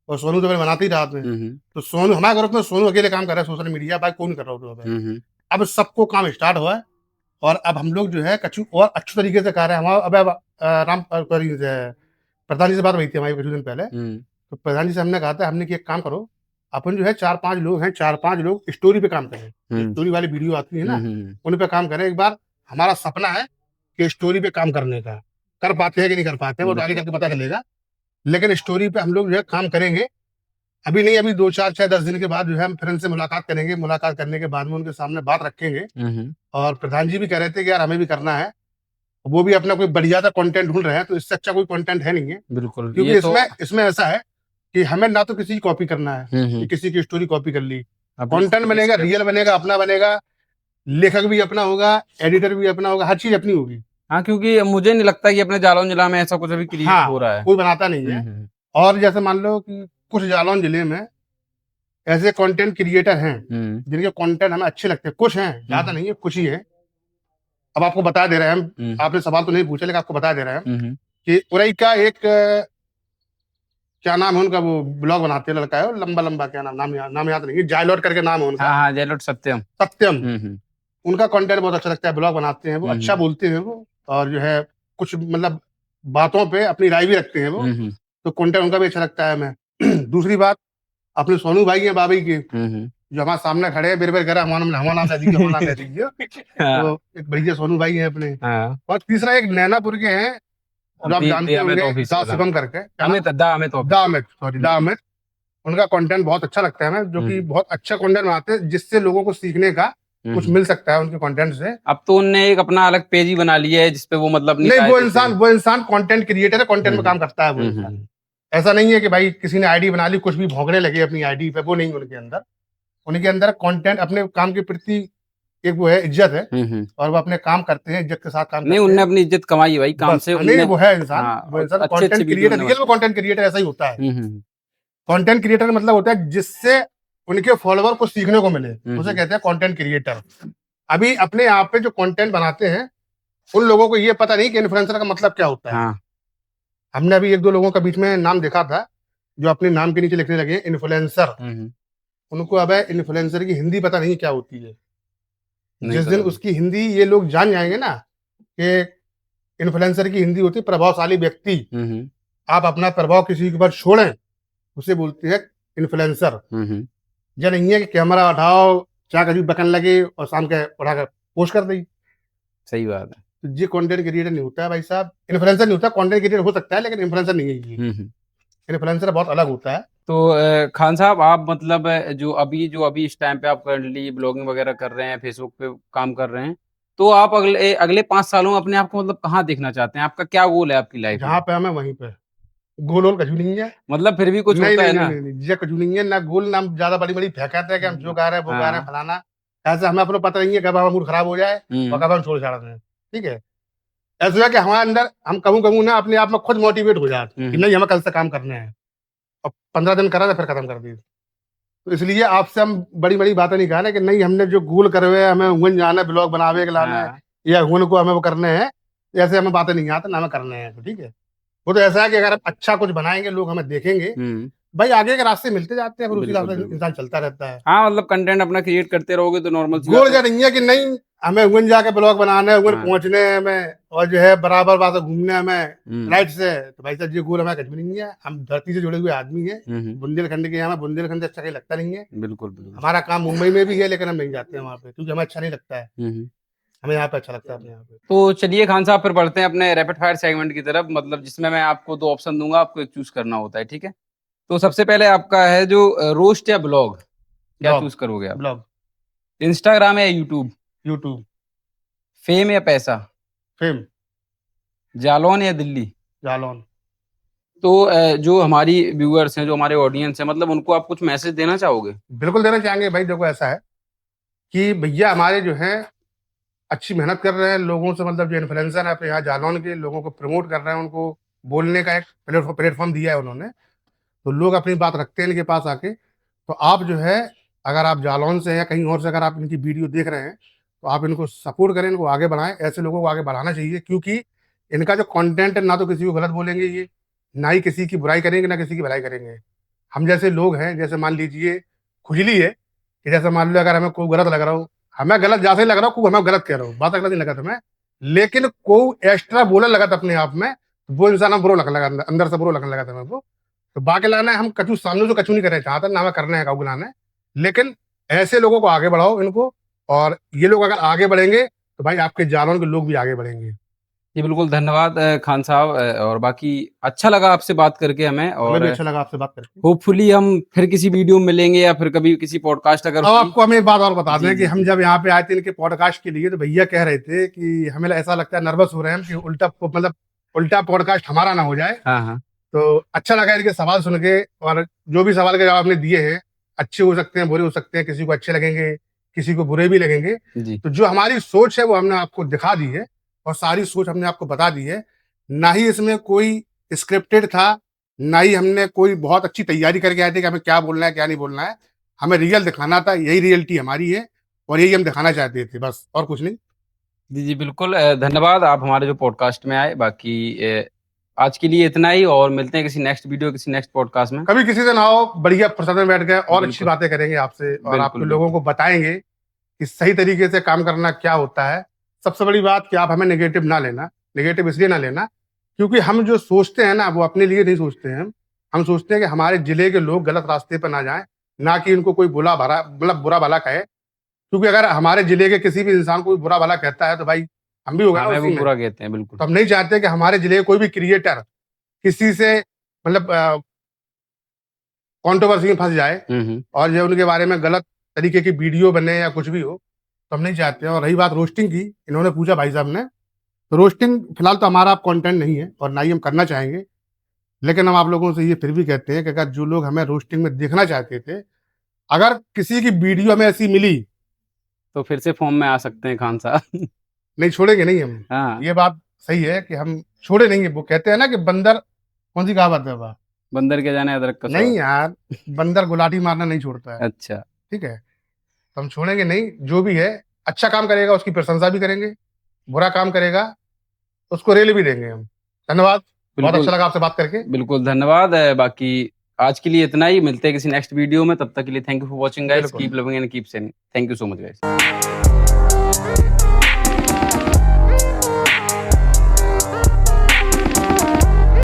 और सोनू तो मैंने बनाते ही रात में। तो सोनू हमारे ग्रुप में सोनू अकेले काम कर रहा है सोशल मीडिया, बाकी कोई नहीं कर रहा होता। अब सबको काम स्टार्ट हुआ है, और अब हम लोग जो है कछु और अच्छे तरीके से कर रहे हैं। हमारा अब प्रधान जी से बात हुई थी हमारी कुछ दिन पहले, तो प्रधान जी से हमने कहा था, हमने कि एक काम करो, अपन जो है 4-5 लोग हैं, 4-5 लोग स्टोरी पे काम करें, स्टोरी वाली वीडियो आती है ना, उन पे काम करें एक बार। हमारा सपना है कि स्टोरी पे काम करने का, कर पाते हैं कि नहीं कर पाते हैं वो तो आगे करके पता चलेगा, लेकिन स्टोरी पे हम लोग जो है काम करेंगे। अभी नहीं, अभी 2-4-6-10 दिन के बाद जो है हम फिर उनसे मुलाकात करेंगे, मुलाकात करने के बाद में उनके सामने बात रखेंगे। और प्रधान जी भी कह रहे थे कि यार हमें भी करना है, वो भी अपना कोई बढ़िया सा कंटेंट ढूंढ रहे हैं, तो इससे अच्छा कोई कंटेंट है नहीं है। बिल्कुल, क्योंकि ये इसमें इसमें ऐसा है कि हमें ना तो किसी की कॉपी करना है कि किसी की स्टोरी कॉपी कर ली, कंटेंट बनेगा, रियल बनेगा, अपना बनेगा, लेखक भी अपना होगा, एडिटर भी अपना होगा, हर चीज अपनी होगी। हाँ, क्योंकि मुझे नहीं लगता कि अपने जालौन जिला में ऐसा कुछ अभी क्रिएट हो हाँ, रहा है। कोई बनाता नहीं है। और जैसे मान लो कि कुछ जालौन जिले में ऐसे कंटेंट क्रिएटर हैं जिनके कंटेंट हमें अच्छे लगते हैं, कुछ हैं, ज्यादा नहीं है, कुछ ही है। अब आपको बता दे रहे हैं हम, आपने सवाल तो नहीं पूछा लेकिन आपको बता दे रहे हैं कि उरई का एक क्या नाम है उनका, वो ब्लॉग बनाते हैं, लड़का है लंबा लंबा, क्या नाम याद नहीं है, जायलॉट करके नाम है उनका। हाँ, हाँ, जयलोट सत्यम। सत्यम, उनका कंटेंट बहुत अच्छा लगता है, ब्लॉग बनाते हैं वो, अच्छा बोलते हैं वो, और जो है कुछ मतलब बातों पे अपनी राय भी रखते हैं वो, तो कंटेंट उनका भी अच्छा लगता है हमें। दूसरी बात, अपने सोनू भाई हैं बाबई के, जो हमारे सामने खड़े हैं, बेर बेर कह रहा हमारा नाम ले दीजिए, हमारा नाम ले दीजिए। तो एक बढ़िया सोनू भाई है अपने। और तीसरा एक नैनापुर के हैं, जो आप जानते होंगे, दा शिवम करके, दा अमित, सॉरी दा अमित। उनका कंटेंट बहुत अच्छा लगता है हमें, जो कि बहुत अच्छा कंटेंट बनाते हैं, जिससे लोगों को सीखने का कुछ मिल सकता है उनके कंटेंट से। अब तो उनने एक अपना अलग पेज ही बना लिया है जिसपे वो मतलब नहीं, वो इंसान कंटेंट क्रिएटर है, कंटेंट में काम करता है वो इंसान। ऐसा नहीं है कि भाई किसी ने आईडी बना ली कुछ भी भौंकने लगे अपनी आईडी पे, वो नहीं। उनके अंदर कंटेंट, अपने काम के प्रति एक वो है, इज्जत है, और वो अपने काम करते हैं, इज्जत के साथ काम करते हैं। नहीं, उनने अपनी इज्जत कमाई है भाई काम से। नहीं, वो है इंसान, वो इंसान कंटेंट क्रिएटर, रियल वो कंटेंट क्रिएटर ऐसा ही होता है। कंटेंट क्रिएटर का मतलब होता है जिससे उनके फॉलोवर को सीखने को मिले, उसे कहते हैं कंटेंट क्रिएटर। अभी अपने यहाँ पे जो कंटेंट बनाते हैं उन लोगों को ये पता नहीं कि इन्फ्लुएंसर का मतलब क्या होता है। हाँ। हमने अभी एक दो लोगों का बीच में नाम देखा था जो अपने नाम के नीचे लिखने लगे इन्फ्लुएंसर। उनको अब इन्फ्लुएंसर की हिंदी पता नहीं क्या होती है। नहीं जिस पता दिन मुझे। उसकी हिंदी ये लोग जान जाएंगे ना कि इन्फ्लुएंसर की हिंदी होती है प्रभावशाली व्यक्ति, आप अपना प्रभाव किसी के ऊपर छोड़ें, उसे बोलते हैं इन्फ्लुएंसर। या नहीं है कि कैमरा उठाओ, क्या कभी बकन लगे और शाम के उठाकर पोस्ट कर दी। सही बात है। तो ये कंटेंट क्रिएटर नहीं होता है भाई साहब, इन्फ्लुएंसर नहीं होता, कंटेंट क्रिएटर हो सकता है लेकिन इन्फ्लुएंसर नहीं है ये। इन्फ्लुएंसर बहुत अलग होता है। तो खान साहब आप मतलब जो अभी इस टाइम पे आप करंटली ब्लॉगिंग वगैरह कर रहे हैं, फेसबुक पे काम कर रहे हैं, तो आप अगले अगले 5 सालों में अपने आप को मतलब कहाँ देखना चाहते हैं? आपका क्या गोल है आपकी लाइफ जहाँ में? पे हमें वहीं पे, गोल वोल कछु नहीं है। मतलब फिर भी कुछ नहीं होता नहीं है नहीं ना? नहीं नहीं, ये कछु नहीं है, ना गोल ना हम ज्यादा बड़ी बड़ी फेंकाते हैं कि हम जो गा रहे हैं वो गा रहे हैं हाँ। फलाना। ऐसे हमें अपना पता नहीं है कब हमारा मूड खराब हो जाए और कब हम छोड़ छाड़ दें। ठीक है, ऐसा है कि हमारे अंदर हम कहूँ कहूँ ना अपने आप में खुद मोटिवेट हो जाते कि नहीं हमें कल से काम करने हैं, और 15 दिन करा था फिर खत्म कर दी। तो इसलिए आपसे हम बड़ी बड़ी बातें नहीं कहा ना कि नहीं हमने जो गोल करे हुए हैं, हमें हुन जाना है, ब्लॉग बनावे के लाना है हाँ। या हुन को हमें वो करने हैं, ऐसे हमें बातें नहीं आती ना हमें करने हैं। तो ठीक है, वो तो ऐसा है कि अगर हम अच्छा कुछ बनाएंगे लोग हमें देखेंगे, भाई आगे के रास्ते मिलते जाते हैं, फिर उसी बिल्कुल, रास्ते बिल्कुल। इंसान चलता रहता है। हाँ, मतलब कंटेंट अपना क्रिएट करते रहोगे तो नॉर्मल सी बात गोल है। या नहीं है कि नहीं हमें उन जाके ब्लॉग बनाना है, उन हाँ। पहुंचने हैं हमें, और जो है बराबर बात घूमने हैं हमें हुँ। फ्लाइट से। तो भाई साहब ये गोल हमें कुछ भी नहीं है, हम धरती से जुड़े हुए आदमी हैं। हुँ। बुंदेलखंड के, यहाँ बुंदेलखंड अच्छा कहीं लगता नहीं है। बिल्कुल, बिल्कुल। हमारा काम मुंबई में भी है लेकिन हम नहीं जाते हैं वहाँ पे क्योंकि हमें अच्छा नहीं लगता है। हुँ। हमें यहाँ पे अच्छा लगता है अपने यहाँ पे। तो चलिए खान साहब फिर बढ़ते हैं अपने रैपिड फायर सेगमेंट की तरफ, मतलब जिसमें मैं आपको 2 ऑप्शन दूँगा, आपको एक चूज़ करना होता है, ठीक है? तो सबसे पहले आपका है जो रोस्ट या ब्लॉग, क्या ब्लॉग, चूज़ करोगे आप? ब्लॉग, इंस्टाग्राम या यूट्यूब? यूट्यूब, फेम या पैसा? फेम, जालौन या दिल्ली? जालौन। तो जो हमारी व्यूअर्स हैं, जो हमारे ऑडियंस हैं, मतलब उनको आप कुछ मैसेज देना चाहोगे? बिल्कुल देना चाहेंगे भाई। देखो ऐसा है कि भैया हमारे जो है अच्छी मेहनत कर रहे हैं लोगों से, मतलब जो इन्फ्लुएंसर है अपने यहाँ जालौन के लोगों को प्रमोट कर रहे हैं, उनको बोलने का एक प्लेटफॉर्म दिया है उन्होंने। तो लोग अपनी बात रखते हैं इनके पास आके। तो आप जो है अगर आप जालौन से या कहीं और से अगर आप इनकी वीडियो देख रहे हैं तो आप इनको सपोर्ट करें, इनको आगे बढ़ाएं। ऐसे लोगों को आगे बढ़ाना चाहिए क्योंकि इनका जो कंटेंट है ना तो किसी को गलत बोलेंगे ये, ना ही किसी की बुराई करेंगे ना किसी की भलाई करेंगे। हम जैसे लोग हैं, जैसे मान लीजिए खुजली है कि जैसे मान लो अगर हमें कोई गलत लग रहा हो, हमें गलत जैसे ही लग रहा हो, कोई हमें गलत कह रहा हो, बात गलत नहीं लगा तुम्हें, लेकिन कोई एक्स्ट्रा बोलने लगा था अपने आप में, तो वो इंसान हम बुरा लगने लगा, अंदर से बुरा लगने लगा था हमको। तो बाकी लाना है, हम कछु सामने से कछु नहीं करना चाहते, ना हमें करना है काउ बुलाना है, लेकिन ऐसे लोगों को आगे बढ़ाओ इनको। और ये लोग अगर आगे बढ़ेंगे तो भाई आपके जालौन के लोग भी आगे बढ़ेंगे। जी, बिल्कुल धन्यवाद खान साहब, और बाकी अच्छा लगा आपसे बात करके हमें, हमें और भी अच्छा लगा आपसे बात करके। होपफुली हम फिर किसी वीडियो में मिलेंगे या फिर कभी किसी पॉडकास्ट अगर अब हुई। आपको हम एक बात और बता जी, दें कि जी, हम जी। जब यहाँ पे आए थे इनके पॉडकास्ट के लिए तो भैया कह रहे थे कि हमें ऐसा लगता है, नर्वस हो रहे हैं हम कि उल्टा मतलब उल्टा पॉडकास्ट हमारा ना हो जाए। हाँ, हाँ। तो अच्छा लगा इनके सवाल सुन के, और जो भी सवाल के जवाब आपने दिए हैं अच्छे हो सकते हैं, बुरे हो सकते हैं, किसी को अच्छे लगेंगे, किसी को बुरे भी लगेंगे। जी। तो जो हमारी सोच है वो हमने आपको दिखा दी है और सारी सोच हमने आपको बता दी है। ना ही इसमें कोई स्क्रिप्टेड था, ना ही हमने कोई बहुत अच्छी तैयारी करके आए थे कि हमें क्या बोलना है क्या नहीं बोलना है। हमें रियल दिखाना था, यही रियलिटी हमारी है और यही हम दिखाना चाहते थे, बस और कुछ नहीं। जी, जी, बिल्कुल धन्यवाद आप हमारे जो पॉडकास्ट में आए। बाकी आज के लिए इतना ही, और मिलते हैं किसी नेक्स्ट वीडियो, किसी नेक्स्ट पॉडकास्ट में। कभी किसी दिन आओ, बढ़िया प्रसाद में बैठ गए और अच्छी बिल्कुल, बातें करेंगे आपसे और बिल्कुल, आपके लोगों बिल्कुल। को बताएंगे कि सही तरीके से काम करना क्या होता है। सबसे बड़ी बात कि आप हमें नेगेटिव ना लेना, नेगेटिव इसलिए ना लेना क्योंकि हम जो सोचते हैं ना वो अपने लिए नहीं सोचते हैं। हम सोचते हैं कि हमारे जिले के लोग गलत रास्ते पर ना जाएं, ना कि इनको कोई बुला भला मतलब बुरा भला कहे। क्योंकि अगर हमारे जिले के किसी भी इंसान को कोई बुरा भला कहता है तो भाई हम भी होगा ना हमें वो उसी में। बुरा कहते हैं, बिल्कुल। तो हम नहीं चाहते कि हमारे जिले के कोई भी क्रिएटर किसी से मतलब कंट्रोवर्सी में फंस जाए हुँ, हुँ। और जो उनके बारे में गलत तरीके की वीडियो बने या कुछ भी हो, तो हम नहीं चाहते हैं। और रही बात रोस्टिंग की, इन्होंने पूछा भाई साहब ने, तो रोस्टिंग फिलहाल तो हमारा कंटेंट नहीं है और ना ही हम करना चाहेंगे। लेकिन हम आप लोगों से ये फिर भी कहते हैं कि अगर जो लोग हमें रोस्टिंग में देखना चाहते थे, अगर किसी की वीडियो हमें ऐसी मिली, तो फिर से फॉर्म में आ सकते हैं खान साहब। नहीं छोड़ेंगे नहीं हम। हाँ, ये बात सही है कि हम छोड़े नहीं है। वो कहते हैं ना कि बंदर, कौन सी कहावत है वह? बंदर के जाने अदरक का नहीं स्वाद। यार, बंदर गुलाटी मारना नहीं छोड़ता है। अच्छा। ठीक है, तो हम छोड़ेंगे नहीं जो भी है। अच्छा काम करेगा उसकी प्रशंसा भी करेंगे, बुरा काम करेगा तो उसको रेल भी देंगे हम। धन्यवाद, बहुत बिल्कुल अच्छा लगा आपसे बात करके। बिल्कुल धन्यवाद। बाकी आज के लिए इतना ही, मिलते हैं किसी नेक्स्ट वीडियो में, तब तक के लिए thank you for watching guys, बिल्कुल। Keep loving and keep saving, thank you so much guys.